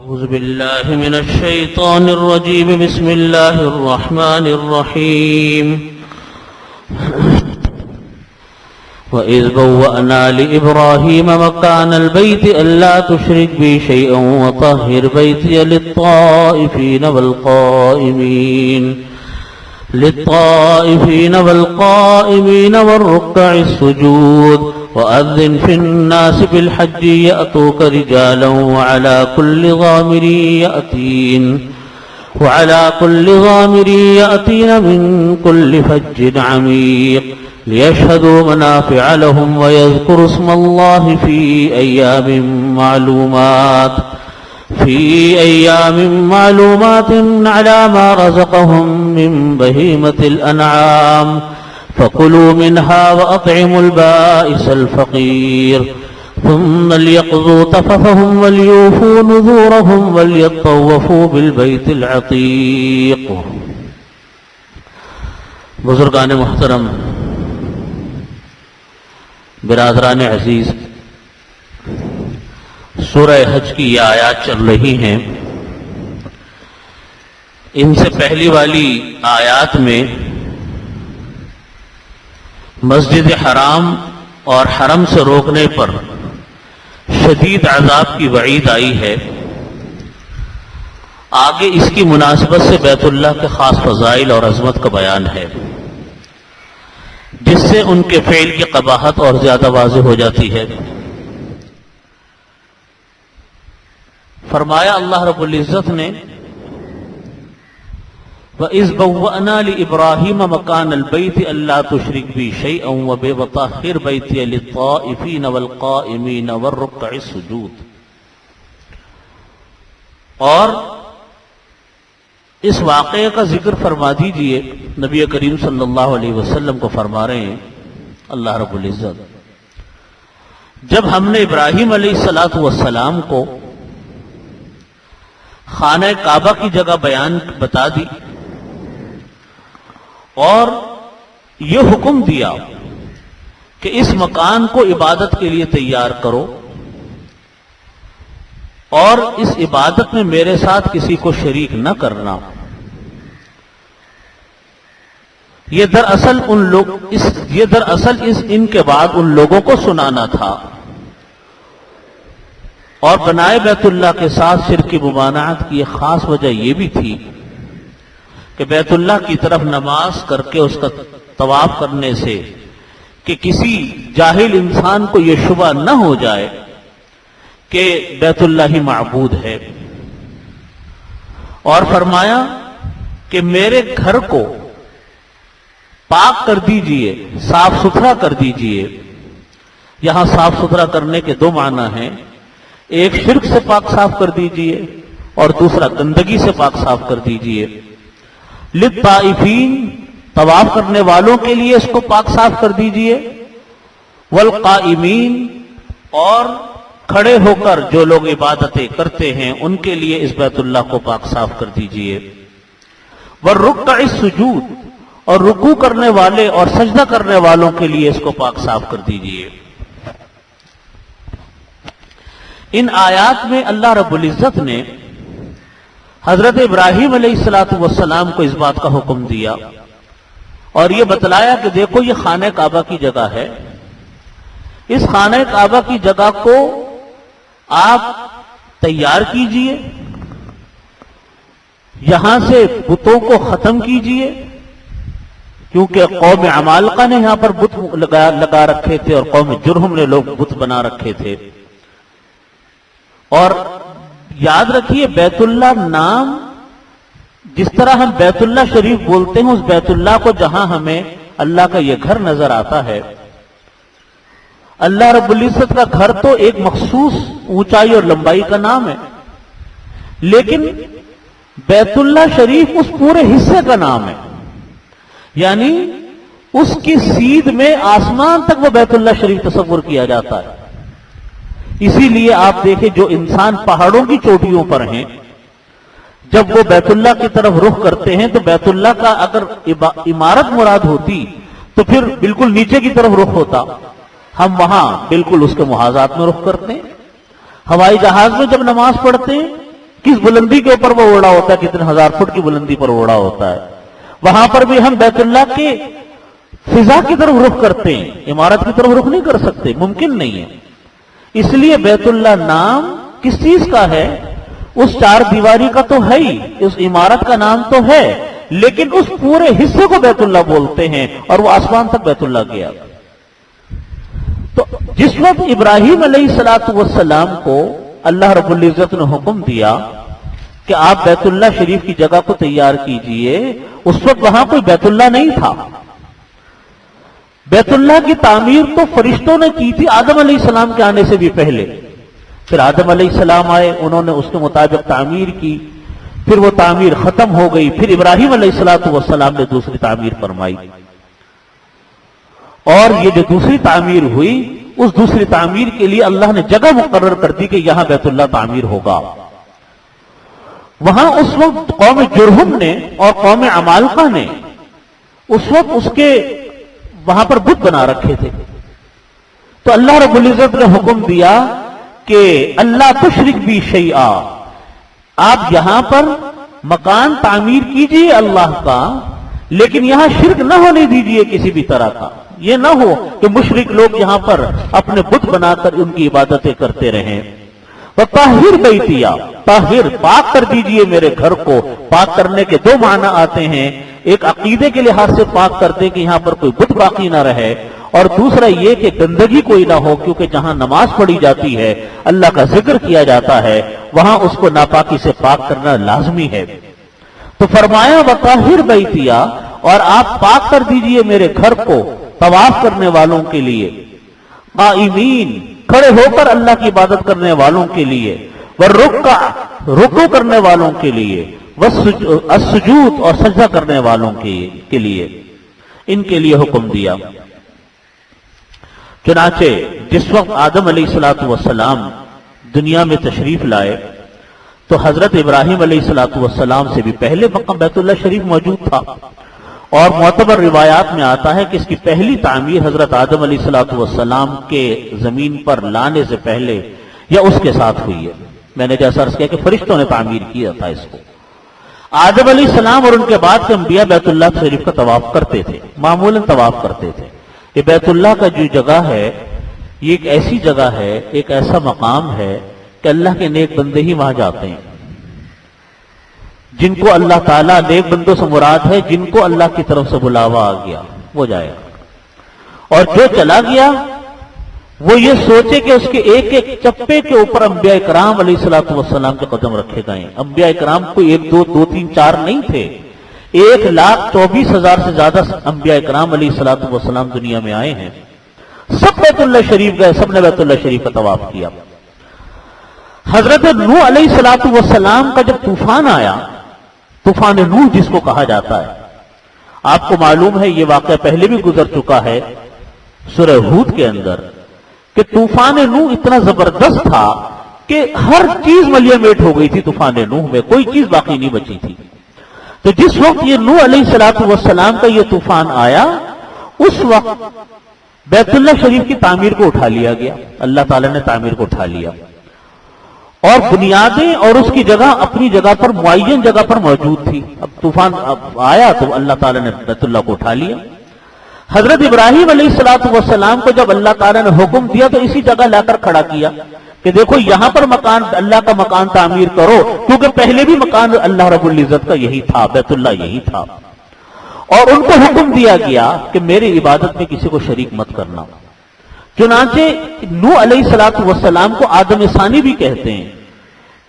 أعوذ بالله من الشيطان الرجيم. بسم الله الرحمن الرحيم. وإذ بوأنا لإبراهيم مكان البيت ألا تشرك بي شيئا وطهر بيتي للطائفين والقائمين والركع السجود وأذن في الناس بالحج يأتوك رجالا وعلى كل ضامر يأتين من كل فج عميق ليشهدوا منافع لهم ويذكروا اسم الله في أيام معلومات على ما رزقهم من بهيمة الأنعام فكلوا منها وأطعموا البائس الفقير ثم ليقضوا تفثهم وليوفوا نذورهم وليطوفوا بالبيت العتيق. بزرگان محترم، برادران عزیز، سورہ حج کی یہ آیات چل رہی ہیں. ان سے پہلی والی آیات میں مسجد حرام اور حرم سے روکنے پر شدید عذاب کی وعید آئی ہے. آگے اس کی مناسبت سے بیت اللہ کے خاص فضائل اور عظمت کا بیان ہے، جس سے ان کے فعل کی قباحت اور زیادہ واضح ہو جاتی ہے. فرمایا اللہ رب العزت نے وَإِذْ بَوَّأْنَا لِإِبْرَاهِيمَ مَكَانَ الْبَيْتِ أَلَّا تُشْرِكْ بِي شَيْئًا وَطَهِّرْ بَيْتِيَ لِلطَّائِفِينَ وَالْقَائِمِينَ وَالرُّكَّعِ السُّجُودِ. اور اس واقعے کا ذکر فرما دیجئے. نبی کریم صلی اللہ علیہ وسلم کو فرما رہے ہیں اللہ رب العزت، جب ہم نے ابراہیم علیہ السلام کو خانہ کعبہ کی جگہ بتا دی اور یہ حکم دیا کہ اس مکان کو عبادت کے لیے تیار کرو اور اس عبادت میں میرے ساتھ کسی کو شریک نہ کرنا. یہ دراصل ان کے بعد ان لوگوں کو سنانا تھا. اور بنائے بیت اللہ کے ساتھ شرک کی ممانعت کی ایک خاص وجہ یہ بھی تھی کہ بیت اللہ کی طرف نماز کر کے اس کا طواف کرنے سے کہ کسی جاہل انسان کو یہ شبہ نہ ہو جائے کہ بیت اللہ ہی معبود ہے. اور فرمایا کہ میرے گھر کو پاک کر دیجئے، صاف ستھرا کر دیجئے. یہاں صاف ستھرا کرنے کے دو معنی ہیں، ایک شرک سے پاک صاف کر دیجئے اور دوسرا گندگی سے پاک صاف کر دیجئے. للطائفین، طواف کرنے والوں کے لیے اس کو پاک صاف کر دیجئے. والقائمین، اور کھڑے ہو کر جو لوگ عبادتیں کرتے ہیں ان کے لیے اس بیت اللہ کو پاک صاف کر دیجئے. والرکع السجود، اور رکوع کرنے والے اور سجدہ کرنے والوں کے لیے اس کو پاک صاف کر دیجئے. ان آیات میں اللہ رب العزت نے حضرت ابراہیم علیہ السلام کو اس بات کا حکم دیا اور یہ بتلایا کہ دیکھو یہ خانہ کعبہ کی جگہ ہے، اس خانہ کعبہ کی جگہ کو آپ تیار کیجئے، یہاں سے بتوں کو ختم کیجئے، کیونکہ قوم عمالقہ نے یہاں پر بت لگا رکھے تھے اور قوم جرہم نے لوگ بت بنا رکھے تھے. اور یاد رکھیے بیت اللہ نام، جس طرح ہم بیت اللہ شریف بولتے ہیں، اس بیت اللہ کو جہاں ہمیں اللہ کا یہ گھر نظر آتا ہے، اللہ رب العزت کا گھر تو ایک مخصوص اونچائی اور لمبائی کا نام ہے، لیکن بیت اللہ شریف اس پورے حصے کا نام ہے. یعنی اس کی سیدھ میں آسمان تک وہ بیت اللہ شریف تصور کیا جاتا ہے. اسی لیے آپ دیکھیں جو انسان پہاڑوں کی چوٹیوں پر ہیں، جب وہ بیت اللہ کی طرف رخ کرتے ہیں تو بیت اللہ کا اگر عمارت مراد ہوتی تو پھر بالکل نیچے کی طرف رخ ہوتا. ہم وہاں بالکل اس کے محاذات میں رخ کرتے ہیں. ہوائی جہاز میں جب نماز پڑھتے ہیں کس بلندی کے اوپر وہ اڑا ہوتا ہے، کتنے ہزار فٹ کی بلندی پر اڑا ہوتا ہے. وہاں پر بھی ہم بیت اللہ کے فضا کی طرف رخ کرتے ہیں، عمارت کی طرف رخ نہیں کر سکتے، ممکن نہیں ہے. اس لیے بیت اللہ نام کس چیز کا ہے؟ اس چار دیواری کا تو ہے ہی، اس عمارت کا نام تو ہے، لیکن اس پورے حصے کو بیت اللہ بولتے ہیں، اور وہ آسمان تک بیت اللہ گیا. تو جس وقت ابراہیم علیہ السلام کو اللہ رب العزت نے حکم دیا کہ آپ بیت اللہ شریف کی جگہ کو تیار کیجئے، اس وقت وہاں کوئی بیت اللہ نہیں تھا. بیت اللہ کی تعمیر تو فرشتوں نے کی تھی آدم علیہ السلام کے آنے سے بھی پہلے. پھر آدم علیہ السلام آئے، انہوں نے اس کے مطابق تعمیر کی، پھر وہ تعمیر ختم ہو گئی، پھر ابراہیم علیہ السلام نے دوسری تعمیر فرمائی. اور یہ جو دوسری تعمیر ہوئی، اس دوسری تعمیر کے لیے اللہ نے جگہ مقرر کر دی کہ یہاں بیت اللہ تعمیر ہوگا. وہاں اس وقت قوم جرہم نے اور قوم عمالقہ نے اس وقت اس کے وہاں پر بت بنا رکھے تھے. تو اللہ رب العزت نے حکم دیا کہ اللہ تشرک بی شیئا، آپ یہاں پر مکان تعمیر کیجئے اللہ کا، لیکن یہاں شرک نہ ہونے دیجئے کسی بھی طرح کا. یہ نہ ہو کہ مشرک لوگ یہاں پر اپنے بت بنا کر ان کی عبادتیں کرتے رہیں. وطہر بیتیا، طاہر پاک کر دیجئے میرے گھر کو. پاک کرنے کے دو معنی آتے ہیں، ایک عقیدے کے لحاظ سے پاک کرتے کہ یہاں پر کوئی بت باقی نہ رہے، اور دوسرا یہ کہ گندگی کوئی نہ ہو، کیونکہ جہاں نماز پڑھی جاتی ہے، اللہ کا ذکر کیا جاتا ہے، وہاں اس کو ناپاکی سے پاک کرنا لازمی ہے. تو فرمایا وطہر بیتیا، اور آپ پاک کر دیجئے میرے گھر کو طواف کرنے والوں کے لیے، قائمین کھڑے ہو کر اللہ کی عبادت کرنے والوں کے لیے، والرکع رکوع کرنے والوں کے لیے، والسجود اور سجدہ کرنے والوں کے لیے، ان کے لیے حکم دیا. چنانچہ جس وقت آدم علیہ السلام دنیا میں تشریف لائے تو حضرت ابراہیم علیہ السلام سے بھی پہلے مقام بیت اللہ شریف موجود تھا، اور معتبر روایات میں آتا ہے کہ اس کی پہلی تعمیر حضرت آدم علیہ السلام کے زمین پر لانے سے پہلے یا اس کے ساتھ ہوئی ہے. میں نے جیسا عرض کیا کہ فرشتوں نے تعمیر کیا تھا اس کو. آدم علیہ السلام اور ان کے بعد کے انبیاء بیت اللہ شریف کا طواف کرتے تھے، معمولاً طواف کرتے تھے. یہ بیت اللہ کا جو جگہ ہے، یہ ایک ایسی جگہ ہے، ایک ایسا مقام ہے کہ اللہ کے نیک بندے ہی وہاں جاتے ہیں. جن کو اللہ تعالیٰ، نیک بندوں سے مراد ہے جن کو اللہ کی طرف سے بلاوا آ گیا وہ جائے گا، اور جو چلا گیا وہ یہ سوچے کہ اس کے ایک ایک چپے کے اوپر انبیاء کرام علیہ السلام کے قدم رکھے گئے. انبیاء کرام کو ایک دو تین چار نہیں تھے، 1,24,000 سے زیادہ انبیاء کرام علیہ السلام دنیا میں آئے ہیں. سب بیت اللہ شریف گئے، سب نے بیت اللہ شریف کا طواف کیا. حضرت نوح علیہ السلام کا جب طوفان آیا، طوفان نوح جس کو کہا جاتا ہے، آپ کو معلوم ہے یہ واقعہ پہلے بھی گزر چکا ہے سورہ ہود کے اندر، کہ طوفان نوح اتنا زبردست تھا کہ ہر چیز ملیہ میٹ ہو گئی تھی. طوفان نوح میں کوئی چیز باقی نہیں بچی تھی. تو جس وقت یہ نوح علیہ السلام کا یہ طوفان آیا، اس وقت بیت اللہ شریف کی تعمیر کو اٹھا لیا گیا. اللہ تعالیٰ نے تعمیر کو اٹھا لیا، اور بنیادیں اور اس کی جگہ اپنی جگہ پر معین جگہ پر موجود تھی. اب طوفان آیا تو اللہ تعالیٰ نے بیت اللہ کو اٹھا لیا. حضرت ابراہیم علیہ السلام کو جب اللہ تعالیٰ نے حکم دیا تو اسی جگہ لا کر کھڑا کیا کہ دیکھو یہاں پر مکان، اللہ کا مکان تعمیر کرو، کیونکہ پہلے بھی مکان اللہ رب العزت کا یہی تھا، بیت اللہ یہی تھا. اور ان کو حکم دیا گیا کہ میری عبادت میں کسی کو شریک مت کرنا. چنانچہ نوح علیہ السلام کو آدم ثانی بھی کہتے ہیں،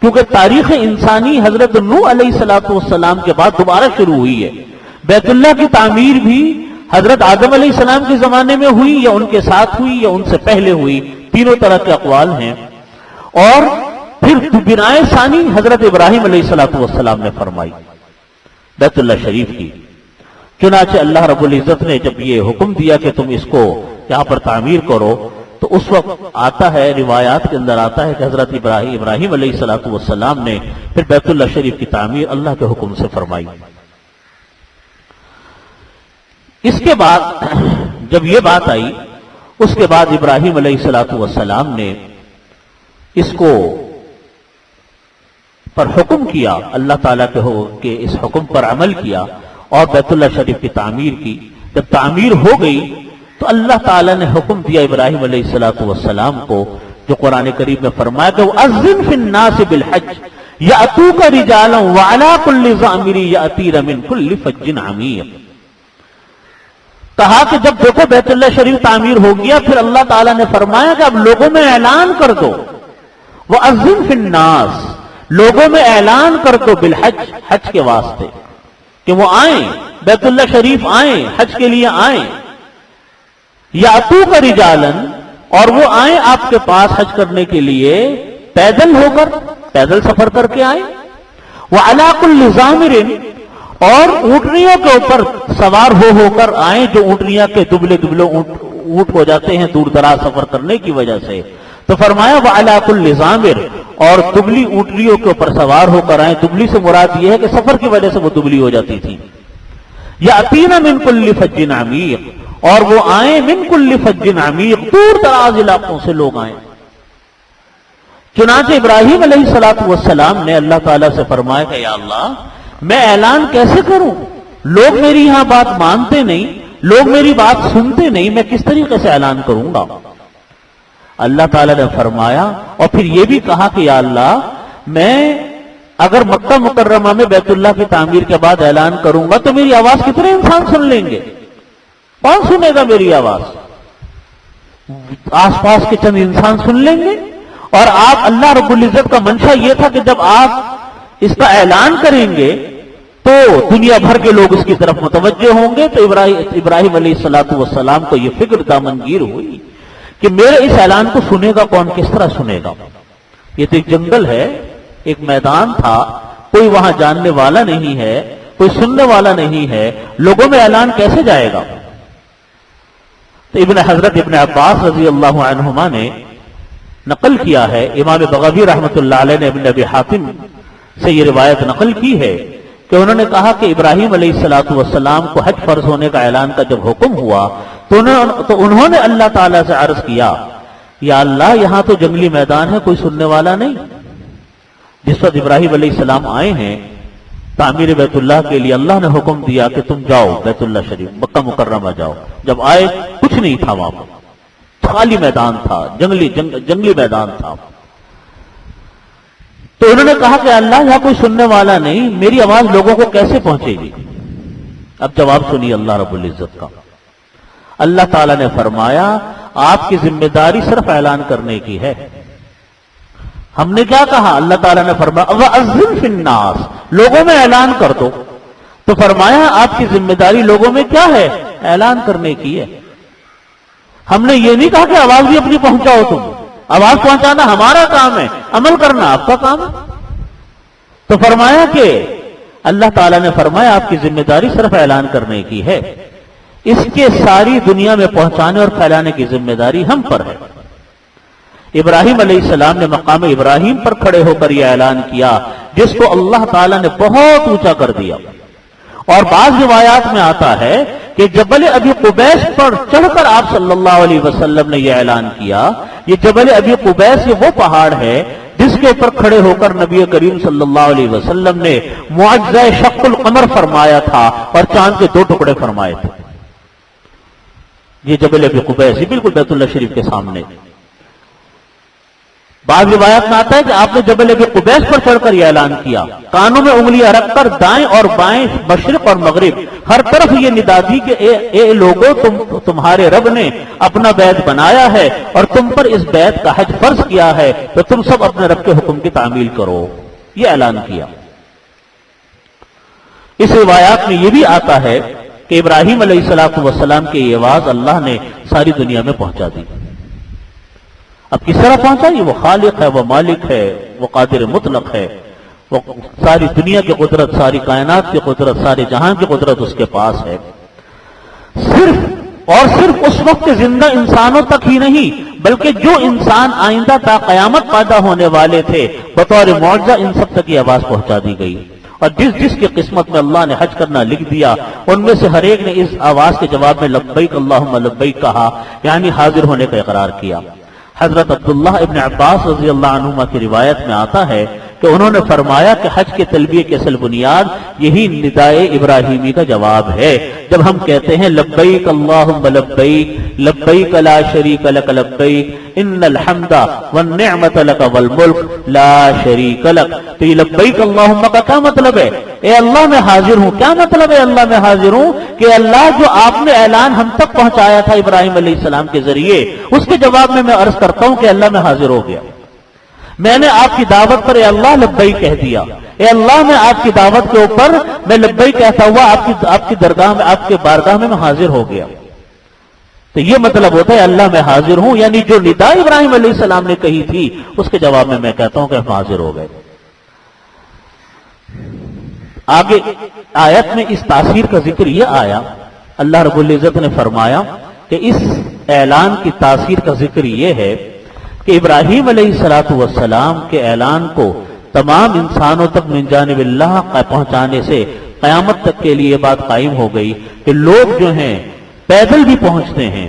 کیونکہ تاریخ انسانی حضرت نوح علیہ السلام کے بعد دوبارہ شروع ہوئی ہے. بیت اللہ کی تعمیر بھی حضرت آدم علیہ السلام کے زمانے میں ہوئی، یا ان کے ساتھ ہوئی، یا ان سے پہلے ہوئی. تینوں طرح کے اقوال ہیں. اور پھر بنائے ثانی حضرت ابراہیم علیہ السلام نے فرمائی بیت اللہ شریف کی. چنانچہ اللہ رب العزت نے جب یہ حکم دیا کہ تم اس کو یہاں پر تعمیر کرو، تو اس وقت آتا ہے، روایات کے اندر آتا ہے کہ حضرت ابراہیم علیہ السلام نے پھر بیت اللہ شریف کی تعمیر اللہ کے حکم سے فرمائی. اس کے بعد جب یہ بات آئی، اس کے بعد ابراہیم علیہ السلام نے اس کو پر حکم کیا، اللہ تعالیٰ کے اس حکم پر عمل کیا اور بیت اللہ شریف کی تعمیر کی۔ جب تعمیر ہو گئی تو اللہ تعالیٰ نے حکم دیا ابراہیم علیہ السلام کو، جو قرآن کریم میں فرمایا کہ وَأَذِّنْ فِي النَّاسِ بِالْحَجِّ يَأْتُوكَ رِجَالًا وَعَلَىٰ كُلِّ ضَامِرٍ يَأْتِينَ مِنْ كُلِّ فَجٍّ عَمِيقٍ۔ کہا کہ جب دیکھو بیت اللہ شریف تعمیر ہو گیا، پھر اللہ تعالیٰ نے فرمایا کہ اب لوگوں میں اعلان کر دو، وَأَذِّنْ فِي النَّاسِ، لوگوں میں اعلان کر دو، بالحج، حج کے واسطے، کہ وہ آئیں بیت اللہ شریف آئیں، حج کے لیے آئیں، یاتوک رجالن، اور وہ آئیں آپ کے پاس حج کرنے کے لیے پیدل ہو کر، پیدل سفر کر کے آئیں، وعلی کل ضامر، اور اونٹنیوں کے اوپر سوار ہو کر آئیں، جو اونٹنیاں کے دبلے دبلے اونٹ ہو جاتے ہیں دور دراز سفر کرنے کی وجہ سے، تو فرمایا وعلی کل ضامر، اور دبلی اونٹنیوں کے اوپر سوار ہو کر آئیں۔ دبلی سے مراد یہ ہے کہ سفر کی وجہ سے وہ دبلی ہو جاتی تھی۔ یاتینا من کل فج عمیق، اور وہ آئیں من کل فج عمیق، دور دراز علاقوں سے لوگ آئیں۔ چنانچہ ابراہیم علیہ السلام نے اللہ تعالیٰ سے فرمایا کہ یا اللہ، میں اعلان کیسے کروں؟ لوگ میری یہاں بات مانتے نہیں، لوگ میری بات سنتے نہیں، میں کس طریقے سے اعلان کروں گا؟ اللہ تعالیٰ نے فرمایا، اور پھر یہ بھی کہا کہ یا اللہ، میں اگر مکہ مکرمہ میں بیت اللہ کی تعمیر کے بعد اعلان کروں گا تو میری آواز کتنے انسان سن لیں گے؟ کون سنے گا میری آواز؟ آس پاس کے چند انسان سن لیں گے۔ اور آپ، اللہ رب العزت کا منشا یہ تھا کہ جب آپ اس کا اعلان کریں گے تو دنیا بھر کے لوگ اس کی طرف متوجہ ہوں گے۔ تو ابراہیم علیہ السلام کو یہ فکر دامنگیر ہوئی کہ میرے اس اعلان کو سنے گا کون، کس طرح سنے گا؟ یہ تو ایک جنگل ہے، ایک میدان تھا، کوئی وہاں جاننے والا نہیں ہے، کوئی سننے والا نہیں ہے، لوگوں میں اعلان کیسے جائے گا؟ تو حضرت ابن عباس رضی اللہ عنہما نے نقل کیا ہے، امام بغوی رحمۃ اللہ علیہ نے ابن ابی حاتم سے یہ روایت نقل کی ہے کہ انہوں نے کہا کہ ابراہیم علیہ السلام کو حج فرض ہونے کا اعلان کا جب حکم ہوا تو انہوں نے اللہ تعالیٰ سے عرض کیا، یا اللہ، یہاں تو جنگلی میدان ہے، کوئی سننے والا نہیں۔ جس وقت ابراہیم علیہ السلام آئے ہیں تعمیر بیت اللہ کے لیے، اللہ نے حکم دیا کہ تم جاؤ بیت اللہ شریف، مکہ مکرمہ جاؤ۔ جب آئے کچھ نہیں تھا وہاں پر، خالی میدان تھا، جنگلی میدان تھا۔ تو انہوں نے کہا کہ اللہ، یہاں کوئی سننے والا نہیں، میری آواز لوگوں کو کیسے پہنچے گی؟ اب جواب سنیے اللہ رب العزت کا۔ اللہ تعالیٰ نے فرمایا، آپ کی ذمہ داری صرف اعلان کرنے کی ہے۔ ہم نے کیا کہا؟ اللہ تعالیٰ نے فرمایا وَأَذِّنْ فِي النَّاسِ، لوگوں میں اعلان کر دو۔ تو فرمایا آپ کی ذمہ داری لوگوں میں کیا ہے؟ اعلان کرنے کی ہے۔ ہم نے یہ نہیں کہا کہ آواز بھی اپنی پہنچاؤ، تم آواز پہنچانا ہمارا کام ہے، عمل کرنا آپ کا کام ہے۔ تو فرمایا کہ اللہ تعالیٰ نے فرمایا آپ کی ذمہ داری صرف اعلان کرنے کی ہے، اس کے ساری دنیا میں پہنچانے اور پھیلانے کی ذمہ داری ہم پر ہے۔ ابراہیم علیہ السلام نے مقام ابراہیم پر کھڑے ہو کر یہ اعلان کیا، جس کو اللہ تعالیٰ نے بہت اونچا کر دیا۔ اور بعض روایات میں آتا ہے کہ جبل ابی قبیس پر چڑھ کر آپ صلی اللہ علیہ وسلم نے یہ اعلان کیا۔ یہ جبل ابی قبیس یہ وہ پہاڑ ہے جس کے اوپر کھڑے ہو کر نبی کریم صلی اللہ علیہ وسلم نے معجزہ شق القمر فرمایا تھا اور چاند کے 2 ٹکڑے فرمائے تھے۔ یہ جبل ابی قبیس بالکل بیت اللہ شریف کے سامنے۔ بعض روایات میں آتا ہے کہ آپ نے جبل ابی قبیس پر چڑھ کر یہ اعلان کیا، کانوں میں انگلیاں رکھ کر دائیں اور بائیں، مشرق اور مغرب، ہر طرف یہ ندا دی کہ اے لوگو، تمہارے رب نے اپنا بیت بنایا ہے اور تم پر اس بیت کا حج فرض کیا ہے، تو تم سب اپنے رب کے حکم کی تعمیل کرو۔ یہ اعلان کیا۔ اس روایات میں یہ بھی آتا ہے کہ ابراہیم علیہ السلام کی یہ آواز اللہ نے ساری دنیا میں پہنچا دی۔ اب کس طرح پہنچا؟ یہ وہ خالق ہے، وہ مالک ہے، وہ قادر مطلق ہے، وہ ساری دنیا کی قدرت، ساری کائنات کی قدرت، سارے جہان کی قدرت اس کے پاس ہے۔ صرف اور صرف اس وقت زندہ انسانوں تک ہی نہیں، بلکہ جو انسان آئندہ تا قیامت پیدا ہونے والے تھے، بطور معجزہ ان سب تک یہ آواز پہنچا دی گئی۔ اور جس کی قسمت میں اللہ نے حج کرنا لکھ دیا، ان میں سے ہر ایک نے اس آواز کے جواب میں لبیک اللہم لبیک کہا، یعنی حاضر ہونے کا اقرار کیا۔ حضرت عبداللہ ابن عباس رضی اللہ عنہما کی روایت میں آتا ہے کہ انہوں نے فرمایا کہ حج کے تلبیہ کی اصل بنیاد یہی ندائے ابراہیمی کا جواب ہے. جب ہم کہتے ہیں لبیک اللہم لبیک لبیک لا شریک لک لبیک ان الحمد والنعمت لک والملک لا شریک لک، تو یہ لبیک اللہم کا کیا مطلب ہے؟ اے اللہ میں حاضر ہوں. کیا مطلب ہے اللہ میں حاضر ہوں؟ کہ اللہ جو آپ نے اعلان ہم تک پہنچایا تھا ابراہیم علیہ السلام کے ذریعے، اس کے جواب میں عرض کرتا ہوں کہ اللہ میں حاضر ہو گیا. میں نے آپ کی دعوت پر اے اللہ لبیک کہہ دیا. اے اللہ میں آپ کی دعوت کے اوپر میں لبیک کہتا ہوا آپ کی درگاہ میں، آپ کے بارگاہ میں حاضر ہو گیا. تو یہ مطلب ہوتا ہے اللہ میں حاضر ہوں، یعنی جو ندا ابراہیم علیہ السلام نے کہی تھی اس کے جواب میں کہتا ہوں کہ ہم حاضر ہو گئے. آگے آیت میں اس تاثیر کا ذکر یہ آیا، اللہ رب العزت نے فرمایا کہ اس اعلان کی تاثیر کا ذکر یہ ہے کہ ابراہیم علیہ السلام کے اعلان کو تمام انسانوں تک من جانب اللہ پہنچانے سے قیامت تک کے لیے یہ بات قائم ہو گئی کہ لوگ جو ہیں پیدل بھی پہنچتے ہیں،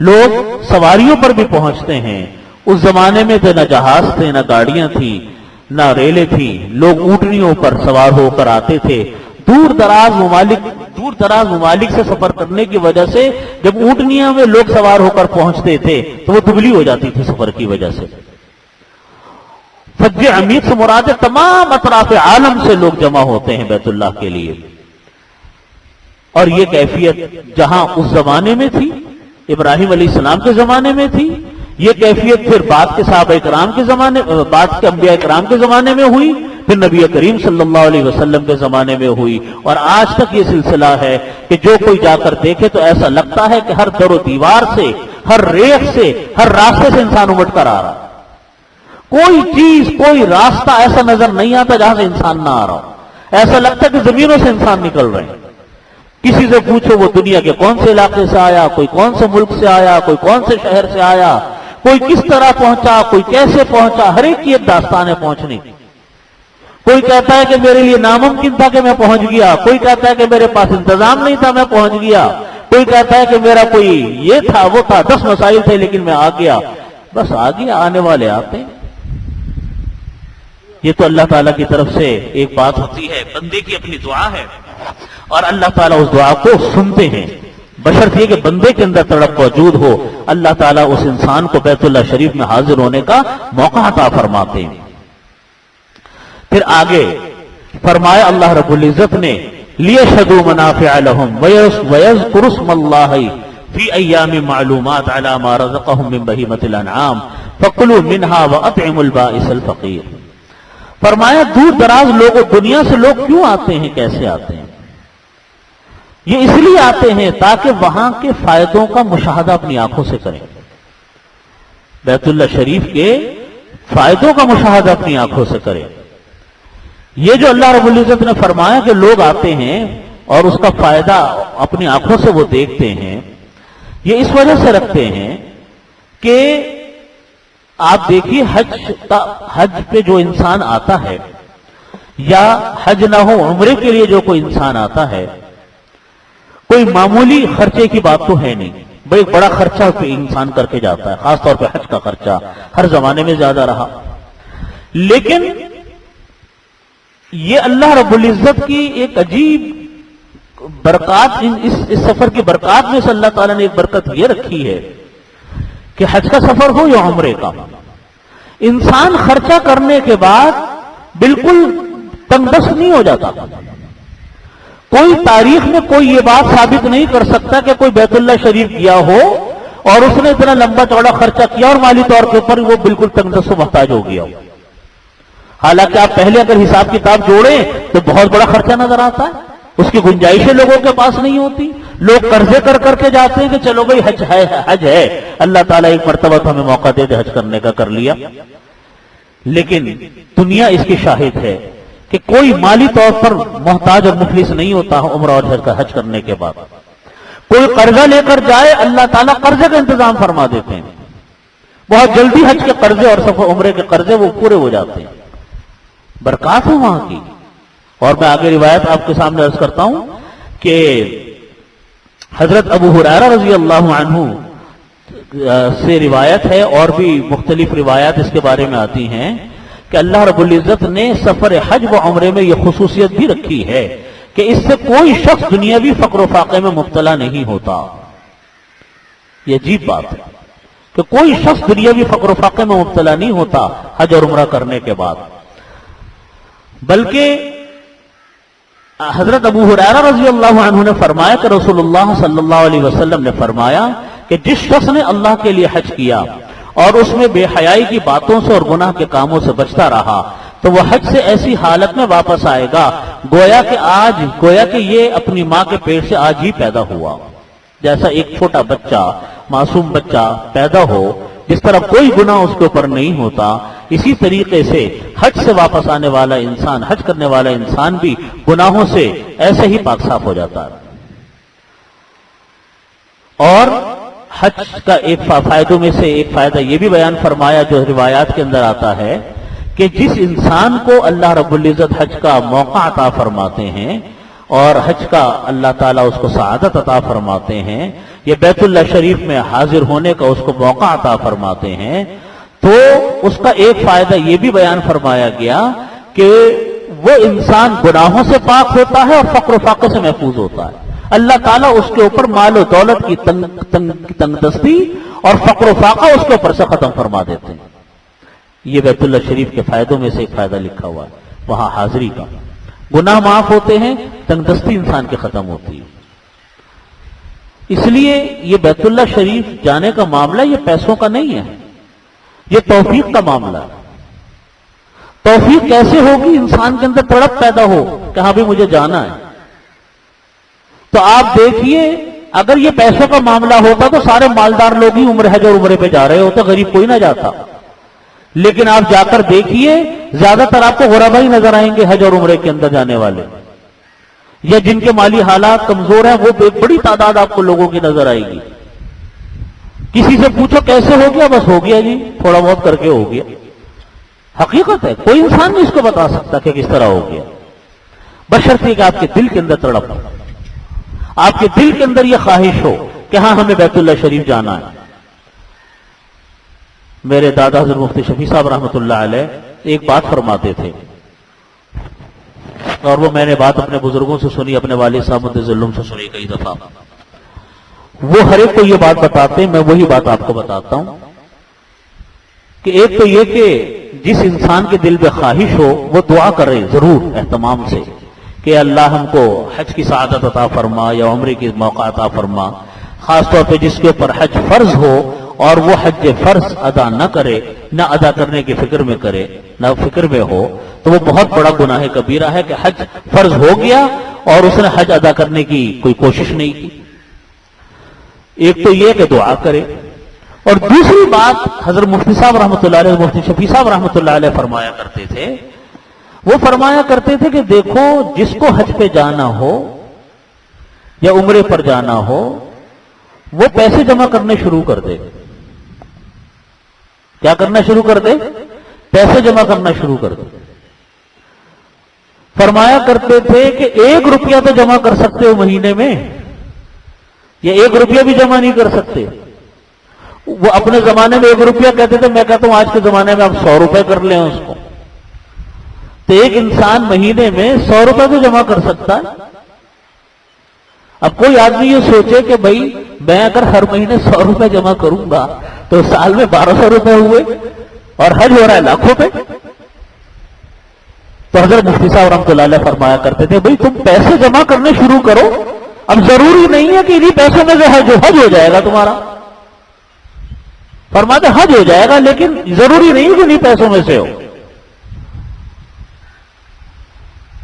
لوگ سواریوں پر بھی پہنچتے ہیں. اس زمانے میں تو نہ جہاز تھے، نہ گاڑیاں تھیں، نہ ریلیں تھیں. لوگ اونٹنیوں پر سوار ہو کر آتے تھے. دور دراز ممالک سے سفر کرنے کی وجہ سے جب اونٹنیاں میں لوگ سوار ہو کر پہنچتے تھے تو وہ دبلی ہو جاتی تھی سفر کی وجہ سے. فج عمیق سے مراد تمام اطراف عالم سے لوگ جمع ہوتے ہیں بیت اللہ کے لیے. اور یہ کیفیت جہاں اس زمانے میں تھی، ابراہیم علیہ السلام کے زمانے میں تھی، یہ کیفیت پھر بعد کے صحابہ کرام کے زمانے، بعد کے انبیاء کرام کے زمانے میں ہوئی، پھر نبی کریم صلی اللہ علیہ وسلم کے زمانے میں ہوئی، اور آج تک یہ سلسلہ ہے کہ جو کوئی جا کر دیکھے تو ایسا لگتا ہے کہ ہر در و دیوار سے، ہر ریخ سے، ہر راستے سے انسان امٹ کر آ رہا. کوئی چیز، کوئی راستہ ایسا نظر نہیں آتا جہاں سے انسان نہ آ رہا ہو. ایسا لگتا ہے کہ زمینوں سے انسان نکل رہے ہیں. کسی سے پوچھو وہ دنیا کے کون سے علاقے سے آیا، کوئی کون سے ملک سے آیا، کوئی کون سے شہر سے آیا، کوئی کس طرح پہنچا، کوئی کیسے پہنچا، ہر ایک کی ایک داستان ہے پہنچنے کی. کوئی کہتا ہے کہ میرے لیے ناممکن تھا کہ میں پہنچ گیا، کوئی کہتا ہے کہ میرے پاس انتظام نہیں تھا میں پہنچ گیا، کوئی کہتا ہے کہ میرا کوئی یہ تھا وہ تھا، 10 مسائل تھے لیکن میں آ گیا. بس آ گیا، آنے والے آتے ہیں. یہ تو اللہ تعالیٰ کی طرف سے ایک بات ہوتی ہے، بندے کی اپنی دعا ہے اور اللہ تعالیٰ اس دعا کو سنتے ہیں، بشرط یہ کہ بندے کے اندر تڑپ موجود ہو. اللہ تعالیٰ اس انسان کو بیت اللہ شریف میں حاضر ہونے کا موقع عطا فرماتے ہیں. پھر آگے فرمایا اللہ رب العزت نے لِيَشْهَدُوا مَنَافِعَ لَهُمْ وَيَذْكُرُوا اسْمَ اللَّهِ فِي أَيَّامٍ مَّعْلُومَاتٍ عَلَىٰ مَا رَزَقَهُم مِّن بَهِيمَةِ الْأَنْعَامِ فَكُلُوا مِنْهَا وَأَطْعِمُوا الْبَائِسَ الْفَقِيرَ. فرمایا دور دراز لوگوں، دنیا سے لوگ کیوں آتے ہیں، کیسے آتے ہیں؟ یہ اس لیے آتے ہیں تاکہ وہاں کے فائدوں کا مشاہدہ اپنی آنکھوں سے کریں. بیت اللہ شریف کے فائدوں کا مشاہدہ اپنی آنکھوں سے کریں. یہ جو اللہ رب العزت نے فرمایا کہ لوگ آتے ہیں اور اس کا فائدہ اپنی آنکھوں سے وہ دیکھتے ہیں، یہ اس وجہ سے رکھتے ہیں کہ آپ دیکھیے حج پہ جو انسان آتا ہے، یا حج نہ ہو عمرے کے لیے جو کوئی انسان آتا ہے، کوئی معمولی خرچے کی بات تو ہے نہیں. بڑی بڑا خرچہ پہ انسان کر کے جاتا ہے، خاص طور پہ حج کا خرچہ ہر زمانے میں زیادہ رہا. لیکن یہ اللہ رب العزت کی ایک عجیب برکات، اس سفر کی برکات میں سے اللہ تعالیٰ نے ایک برکت یہ رکھی ہے کہ حج کا سفر ہو یا عمرے کا، انسان خرچہ کرنے کے بعد بالکل تنگ دست نہیں ہو جاتا. کوئی تاریخ میں کوئی یہ بات ثابت نہیں کر سکتا کہ کوئی بیت اللہ شریف گیا ہو اور اس نے اتنا لمبا چوڑا خرچہ کیا اور مالی طور کے اوپر وہ بالکل تنگ دست و محتاج ہو گیا ہو. حالانکہ آپ پہلے اگر حساب کتاب جوڑیں تو بہت بڑا خرچہ نظر آتا ہے. اس کی گنجائشیں لوگوں کے پاس نہیں ہوتی. لوگ قرضے کر کے جاتے ہیں کہ چلو بھائی حج ہے اللہ تعالیٰ ایک مرتبہ تو ہمیں موقع دے دے حج کرنے کا، کر لیا. لیکن دنیا اس کی شاہد ہے کہ کوئی مالی طور پر محتاج اور مفلس نہیں ہوتا عمرہ اور حج کرنے کے بعد. کوئی قرضہ لے کر جائے اللہ تعالیٰ قرضے کا انتظام فرما دیتے ہیں. بہت جلدی حج کے قرضے اور عمرے کے قرضے وہ پورے ہو جاتے ہیں. برکات ہے وہاں کی. اور میں آگے روایت آپ کے سامنے عرض کرتا ہوں کہ حضرت ابو ہریرہ رضی اللہ عنہ سے روایت ہے، اور بھی مختلف روایات اس کے بارے میں آتی ہیں کہ اللہ رب العزت نے سفر حج و عمرے میں یہ خصوصیت بھی رکھی ہے کہ اس سے کوئی شخص دنیاوی فقر و فاقے میں مبتلا نہیں ہوتا. یہ عجیب بات ہے کہ کوئی شخص دنیاوی فقر و فاقے میں مبتلا نہیں ہوتا حج اور عمرہ کرنے کے بعد. بلکہ حضرت ابو ہریرہ رضی اللہ عنہ نے فرمایا کہ رسول اللہ صلی اللہ علیہ وسلم نے فرمایا کہ جس شخص نے اللہ کے لیے حج کیا اور اس میں بے حیائی کی باتوں سے اور گناہ کے کاموں سے بچتا رہا تو وہ حج سے ایسی حالت میں واپس آئے گا گویا کہ یہ اپنی ماں کے پیٹ سے آج ہی پیدا ہوا. جیسا ایک چھوٹا بچہ، معصوم بچہ پیدا ہو، جس طرح کوئی گناہ اس کے اوپر نہیں ہوتا، اسی طریقے سے حج سے واپس آنے والا انسان، حج کرنے والا انسان بھی گناہوں سے ایسے ہی پاک صاف ہو جاتا ہے. اور حج کا ایک فائدوں میں سے ایک فائدہ یہ بھی بیان فرمایا جو روایات کے اندر آتا ہے کہ جس انسان کو اللہ رب العزت حج کا موقع عطا فرماتے ہیں اور حج کا اللہ تعالیٰ اس کو سعادت عطا فرماتے ہیں، یہ بیت اللہ شریف میں حاضر ہونے کا اس کو موقع عطا فرماتے ہیں، تو اس کا ایک فائدہ یہ بھی بیان فرمایا گیا کہ وہ انسان گناہوں سے پاک ہوتا ہے اور فقر و فاقے سے محفوظ ہوتا ہے. اللہ تعالیٰ اس کے اوپر مال و دولت کی تنگ دستی اور فقر و فاقہ اس کے اوپر سے ختم فرما دیتے ہیں. یہ بیت اللہ شریف کے فائدوں میں سے ایک فائدہ لکھا ہوا ہے، وہاں حاضری کا. گناہ معاف ہوتے ہیں، تنگ دستی انسان کی ختم ہوتی ہے. اس لیے یہ بیت اللہ شریف جانے کا معاملہ یہ پیسوں کا نہیں ہے، یہ توفیق کا معاملہ ہے. توفیق کیسے ہوگی؟ انسان کے اندر تڑپ پیدا ہو کہ ہاں بھی مجھے جانا ہے. تو آپ دیکھیے اگر یہ پیسوں کا معاملہ ہوتا تو سارے مالدار لوگ ہی حج اور عمرے پہ جا رہے ہوتے، غریب کوئی نہ جاتا. لیکن آپ جا کر دیکھیے زیادہ تر آپ کو غربا ہی نظر آئیں گے حج اور عمرے کے اندر جانے والے، یا جن کے مالی حالات کمزور ہیں وہ ایک بڑی تعداد آپ کو لوگوں کی نظر آئے گی. کسی سے پوچھو کیسے ہو گیا؟ بس ہو گیا جی، تھوڑا بہت کر کے ہو گیا. حقیقت ہے، کوئی انسان نہیں اس کو بتا سکتا کہ کس طرح ہو گیا، بشرطے کہ آپ کے دل کے اندر تڑپ ہو، آپ کے دل کے اندر یہ خواہش ہو کہ ہاں ہمیں بیت اللہ شریف جانا ہے. میرے دادا حضرت مفتی شفیع صاحب رحمۃ اللہ علیہ ایک بات فرماتے تھے، اور وہ میں نے بات اپنے بزرگوں سے سنی، اپنے والد صاحب مدظلم سے سنی کئی دفعہ. وہ ہر ایک کو یہ بات بتاتے، میں وہی بات آپ کو بتاتا ہوں کہ ایک تو یہ کہ جس انسان کے دل میں خواہش ہو وہ دعا کرے ضرور اہتمام سے کہ اللہ ہم کو حج کی سعادت عطا فرما یا عمرے کی موقع عطا فرما. خاص طور پہ جس کے اوپر حج فرض ہو اور وہ حج فرض ادا نہ کرے، نہ ادا کرنے کی فکر میں کرے، نہ فکر میں ہو، تو وہ بہت بڑا گناہ کبیرہ ہے کہ حج فرض ہو گیا اور اس نے حج ادا کرنے کی کوئی کوشش نہیں کی. ایک تو یہ کہ دعا کرے، اور دوسری بات حضرت مفتی صاحب رحمۃ اللہ علیہ، مفتی شفیع صاحب رحمۃ اللہ علیہ فرمایا کرتے تھے، وہ فرمایا کرتے تھے کہ دیکھو جس کو حج پہ جانا ہو یا عمرے پر جانا ہو وہ پیسے جمع کرنے شروع کر دے. کیا کرنا شروع کر دے؟ پیسے جمع کرنا شروع کر دے. فرمایا کرتے تھے کہ 1 روپیہ تو جمع کر سکتے ہو مہینے میں، یا 1 روپیہ بھی جمع نہیں کر سکتے. وہ اپنے زمانے میں 1 روپیہ کہتے تھے، میں کہتا ہوں آج کے زمانے میں آپ 100 روپے کر لیں اس کو، تو ایک انسان مہینے میں 100 روپے تو جمع کر سکتا ہے. اب کوئی آدمی یہ سوچے کہ بھائی میں اگر ہر مہینے 100 روپے جمع کروں گا تو سال میں 1200 روپے ہوئے اور حج ہو رہا ہے لاکھوں پہ. تو حضرت مفتی صاحب رحمۃ اللہ علیہ فرمایا کرتے تھے بھائی تم پیسے جمع کرنے شروع کرو. اب ضروری نہیں ہے کہ انہیں پیسوں میں سے حج ہو جائے گا تمہارا، فرماتے حج ہو جائے گا لیکن ضروری نہیں کہ انہیں پیسوں میں سے ہو.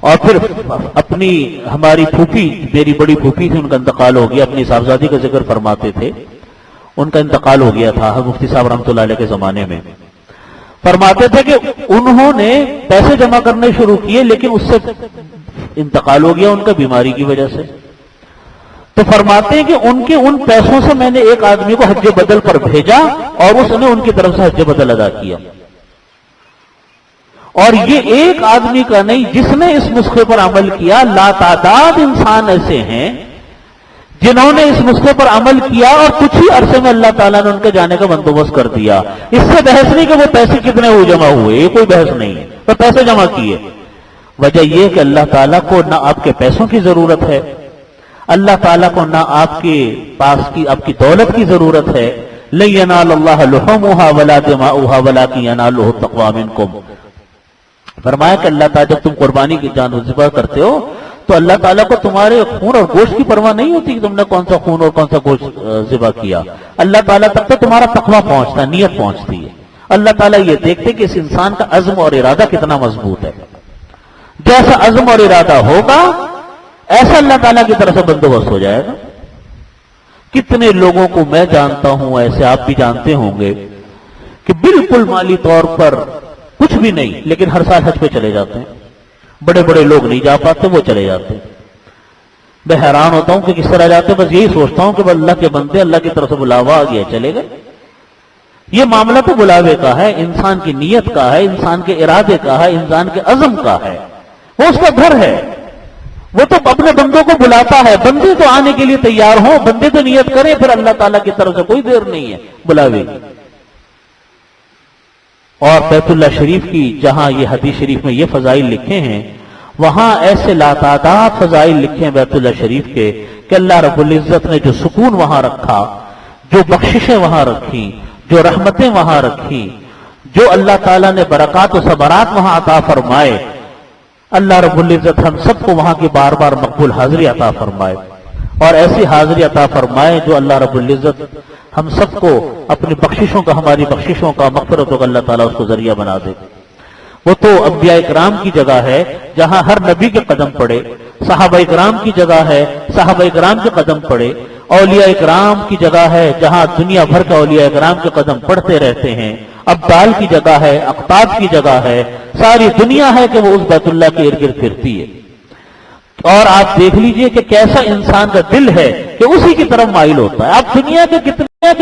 اور پھر اپنی ہماری پھوپھی، میری بڑی پھوپھی تھی، ان کا انتقال ہو گیا، اپنی صاحبزادی کا ذکر فرماتے تھے، ان کا انتقال ہو گیا تھا مفتی صاحب رحمۃ اللہ علیہ کے زمانے میں. فرماتے تھے کہ انہوں نے پیسے جمع کرنے شروع کیے لیکن اس سے انتقال ہو گیا ان کا بیماری کی وجہ سے. تو فرماتے ہیں کہ ان کے ان پیسوں سے میں نے ایک آدمی کو حج بدل پر بھیجا اور اس نے ان کی طرف سے حج بدل ادا کیا. اور یہ ایک آدمی کا نہیں، جس نے اس نسخے پر عمل کیا لاتعداد انسان ایسے ہیں جنہوں نے اس نسخے پر عمل کیا اور کچھ ہی عرصے میں اللہ تعالیٰ نے ان کے جانے کا بندوبست کر دیا. اس سے بحث نہیں کہ وہ پیسے کتنے ہوئے جمع ہوئے، یہ کوئی بحث نہیں ہے، تو پیسے جمع کیے. وجہ یہ کہ اللہ تعالیٰ کو نہ آپ کے پیسوں کی ضرورت ہے، اللہ تعالیٰ کو نہ آپ کے پاس کی آپ کی دولت کی ضرورت ہے. لن ینال اللہ لحومها ولا دماؤها ولکن ینالہ التقوی منکم. فرمایا کہ اللہ تعالیٰ جب تم قربانی کی جان ذبح کرتے ہو تو اللہ تعالیٰ کو تمہارے خون اور گوشت کی پرواہ نہیں ہوتی کہ تم نے کون سا خون اور کون سا گوشت ذبح کیا. اللہ تعالیٰ تک تو تمہارا تقویٰ پہنچتا ہے، نیت پہنچتی ہے. اللہ تعالیٰ یہ دیکھتے کہ اس انسان کا عزم اور ارادہ کتنا مضبوط ہے. جیسا عزم اور ارادہ ہوگا ایسا اللہ تعالیٰ کی طرف سے بندوبست ہو جائے گا. کتنے لوگوں کو میں جانتا ہوں، ایسے آپ بھی جانتے ہوں گے، کہ بالکل مالی طور پر کچھ بھی نہیں لیکن ہر سال حج پہ چلے جاتے ہیں. بڑے بڑے لوگ نہیں جا پاتے، وہ چلے جاتے ہیں. میں حیران ہوتا ہوں کہ کس طرح جاتے ہیں. بس یہی سوچتا ہوں کہ اللہ کے بندے، اللہ کی طرف سے بلاوا آ گیا، چلے گئے. یہ معاملہ تو بلاوے کا ہے، انسان کی نیت کا ہے، انسان کے ارادے کا ہے، انسان کے عزم کا ہے. وہ اس کا گھر ہے، وہ تو اپنے بندوں کو بلاتا ہے. بندے تو آنے کے لیے تیار ہوں، بندے تو نیت کریں، پھر اللہ تعالیٰ کی طرف سے کوئی دیر نہیں ہے بلاوے کی. اور بیت اللہ شریف کی جہاں یہ حدیث شریف میں یہ فضائل لکھے ہیں، وہاں ایسے لاتعداد فضائل لکھے ہیں بیت اللہ شریف کے کہ اللہ رب العزت نے جو سکون وہاں رکھا، جو بخششیں وہاں رکھی، جو رحمتیں وہاں رکھی، جو اللہ تعالیٰ نے برکات و ثمرات وہاں عطا فرمائے، اللہ رب العزت ہم سب کو وہاں کی بار بار مقبول حاضری عطا فرمائے. اور ایسی حاضری عطا فرمائے جو اللہ رب العزت ہم سب کو اپنی بخششوں کا، ہماری بخششوں کا، مغفرتوں کا اللہ تعالیٰ اس کو ذریعہ بنا دے. وہ تو انبیاء اکرام کی جگہ ہے جہاں ہر نبی کے قدم پڑے، صحابہ اکرام کی جگہ ہے صحابہ اکرام کے قدم پڑے، اولیاء اکرام کی جگہ ہے جہاں دنیا بھر کا اولیاء اکرام کے قدم پڑتے رہتے ہیں، ابدال کی جگہ ہے، اقطاب کی جگہ ہے، ساری دنیا ہے کہ وہ اس بیت اللہ کے ارد گرد پھرتی ہے. اور آپ دیکھ لیجئے کہ کیسا انسان کا دل ہے کہ اسی کی طرف مائل ہوتا ہے. آپ دنیا کے کتنے